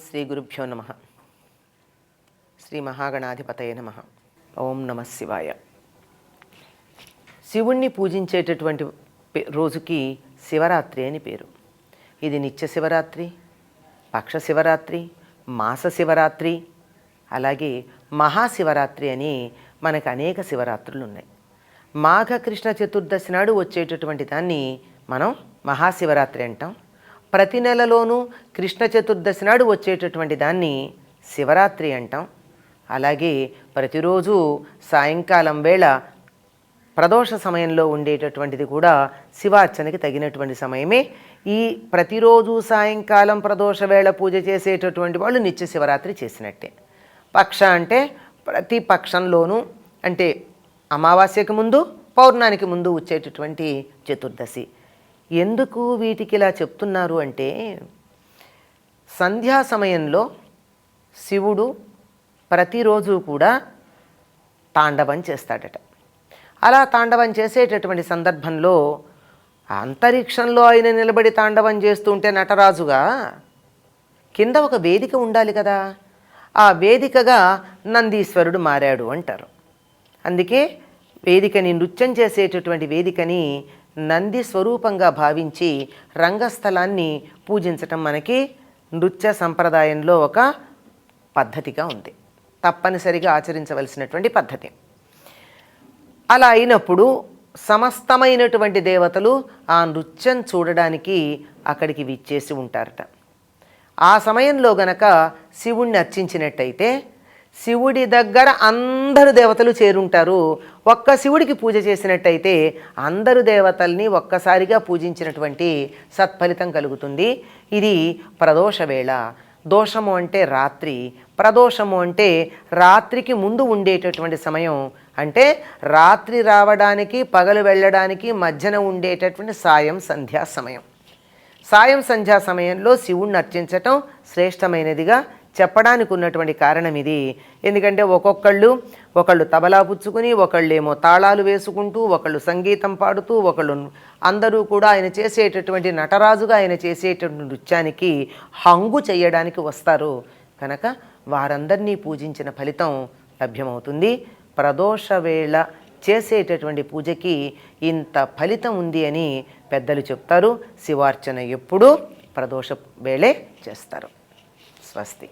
శ్రీ గురుభ్యో నమః. శ్రీ మహాగణాధిపతయ నమః. ఓం నమః శివాయ. శివుణ్ణి పూజించేటటువంటి రోజుకి శివరాత్రి అని పేరు. ఇది నిత్య శివరాత్రి, పక్ష శివరాత్రి, మాస శివరాత్రి, అలాగే మహాశివరాత్రి అని మనకు అనేక శివరాత్రులు ఉన్నాయి. మాఘకృష్ణ చతుర్దశి నాడు వచ్చేటటువంటి దాన్ని మనం మహాశివరాత్రి అంటాం. ప్రతి నెలలోనూ కృష్ణ చతుర్దశి నాడు వచ్చేటటువంటి దాన్ని శివరాత్రి అంటాం. అలాగే ప్రతిరోజు సాయంకాలం వేళ ప్రదోష సమయంలో ఉండేటటువంటిది కూడా శివార్చనకి తగినటువంటి సమయమే. ఈ ప్రతిరోజు సాయంకాలం ప్రదోష వేళ పూజ చేసేటటువంటి వాళ్ళు నిత్య శివరాత్రి చేసినట్టే. పక్ష అంటే ప్రతి పక్షంలోనూ, అంటే అమావాస్యకి ముందు పౌర్ణానికి ముందు వచ్చేటటువంటి చతుర్దశి. ఎందుకు వీటికి ఇలా చెప్తున్నారు అంటే, సంధ్యా సమయంలో శివుడు ప్రతిరోజు కూడా తాండవం చేస్తాడట. అలా తాండవం చేసేటటువంటి సందర్భంలో అంతరిక్షంలో ఆయన నిలబడి తాండవం చేస్తుంటే నటరాజుగా కింద ఒక వేదిక ఉండాలి కదా, ఆ వేదికగా నందీశ్వరుడు మారాడు అంటారు. అందుకే వేదికని, నృత్యం చేసేటటువంటి వేదికని నంది స్వరూపంగా భావించి రంగస్థలాన్ని పూజించటం మనకి నృత్య సంప్రదాయంలో ఒక పద్ధతిగా ఉంది, తప్పనిసరిగా ఆచరించవలసినటువంటి పద్ధతి. అలా అయినప్పుడు సమస్తమైనటువంటి దేవతలు ఆ నృత్యం చూడడానికి అక్కడికి విచ్చేసి ఉంటారట. ఆ సమయంలో గనక శివుణ్ణి అర్చించినట్టయితే శివుడి దగ్గర అందరు దేవతలు చేరుంటారు. ఒక్క శివుడికి పూజ చేసినట్టయితే అందరు దేవతల్ని ఒక్కసారిగా పూజించినటువంటి సత్ఫలితం కలుగుతుంది. ఇది ప్రదోష వేళ. దోషము అంటే రాత్రి, ప్రదోషము అంటే రాత్రికి ముందు ఉండేటటువంటి సమయం. అంటే రాత్రి రావడానికి పగలు వెళ్ళడానికి మధ్యన ఉండేటటువంటి సాయం సంధ్యా సమయం. సాయం సంధ్యా సమయంలో శివుణ్ణి అర్చించటం శ్రేష్టమైనదిగా చెప్పడానికి ఉన్నటువంటి కారణం ఇది. ఎందుకంటే ఒకళ్ళు తబలా పుచ్చుకుని, ఒకళ్ళేమో తాళాలు వేసుకుంటూ, ఒకళ్ళు సంగీతం పాడుతూ, ఒకళ్ళు అందరూ కూడా ఆయన చేసేటటువంటి నటరాజుగా ఆయన చేసేటటువంటి నృత్యానికి హంగు చేయడానికి వస్తారు. కనుక వారందరినీ పూజించిన ఫలితం లభ్యమవుతుంది. ప్రదోష వేళ చేసేటటువంటి పూజకి ఇంత ఫలితం ఉంది అని పెద్దలు చెప్తారు. శివార్చన ఎప్పుడూ ప్రదోష వేళే చేస్తారు. స్వస్తి.